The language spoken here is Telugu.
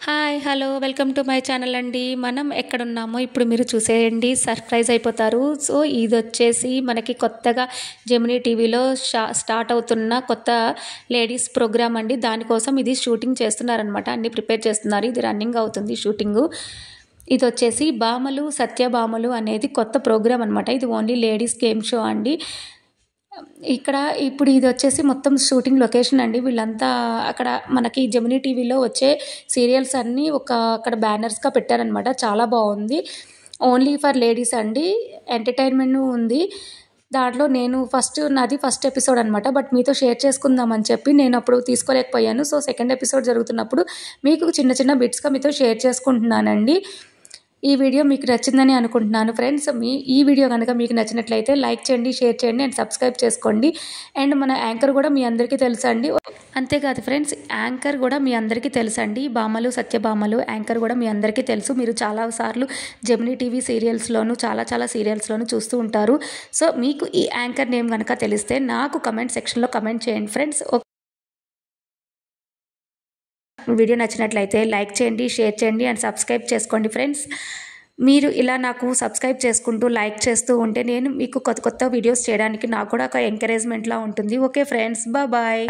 Hi hello welcome to my channel అండి. మనం ఎక్కడున్నామో ఇప్పుడు మీరు చూసేయండి, సర్ప్రైజ్ అయిపోతారు. సో ఇది వచ్చేసి మనకి కొత్తగా జెమినీ టీవీలో స్టార్ట్ అవుతున్న కొత్త లేడీస్ ప్రోగ్రామ్ అండి. దానికోసం ఇది షూటింగ్ చేస్తున్నారనమాట, అన్ని ప్రిపేర్ చేస్తున్నారు. ఇది రన్నింగ్ అవుతుంది షూటింగు. ఇది వచ్చేసి భామలు సత్యభామలు అనేది కొత్త ప్రోగ్రామ్ అనమాట. ఇది ఓన్లీ లేడీస్ గేమ్ షో అండి. ఇక్కడ ఇప్పుడు ఇది వచ్చేసి మొత్తం షూటింగ్ లొకేషన్ అండి. వీళ్ళంతా అక్కడ మనకి జెమినీ టీవీలో వచ్చే సీరియల్స్ అన్నీ అక్కడ బ్యానర్స్గా పెట్టారనమాట. చాలా బాగుంది. ఓన్లీ ఫర్ లేడీస్ అండి. ఎంటర్టైన్మెంట్ ఉంది దాంట్లో. నాది ఫస్ట్ ఎపిసోడ్ అనమాట. బట్ మీతో షేర్ చేసుకుందామని చెప్పి నేను అప్పుడు తీసుకోలేకపోయాను. సో సెకండ్ ఎపిసోడ్ జరుగుతున్నప్పుడు మీకు చిన్న చిన్న బిట్స్గా మీతో షేర్ చేసుకుంటున్నానండి. ఈ వీడియో మీకు నచ్చిందని అనుకుంటున్నాను ఫ్రెండ్స్. ఈ వీడియో కనుక మీకు నచ్చినట్లయితే లైక్ చేయండి, షేర్ చేయండి అండ్ సబ్స్క్రైబ్ చేసుకోండి. అండ్ మన యాంకర్ కూడా మీ అందరికీ తెలుసండి. అంతేకాదు ఫ్రెండ్స్, యాంకర్ కూడా మీ అందరికీ తెలుసండి. భామలు సత్యభామలు యాంకర్ కూడా మీ అందరికీ తెలుసు. మీరు చాలాసార్లు జెమినీ టీవీ సీరియల్స్లోను చాలా సీరియల్స్లోను చూస్తూ ఉంటారు. సో మీకు ఈ యాంకర్ నేమ్ కనుక తెలిస్తే నాకు కమెంట్ సెక్షన్లో కమెంట్ చేయండి ఫ్రెండ్స్. వీడియో నచ్చినట్లయితే లైక్ చేయండి, షేర్ చేయండి అండ్ సబ్స్క్రైబ్ చేసుకోండి ఫ్రెండ్స్. మీరు ఇలా నాకు సబ్స్క్రైబ్ చేసుకుంటూ లైక్ చేస్తూ ఉంటే నేను మీకు కొత్త వీడియోస్ చేయడానికి నాకు కూడా ఒక ఎంకరేజ్మెంట్లా ఉంటుంది. Okay friends, bye.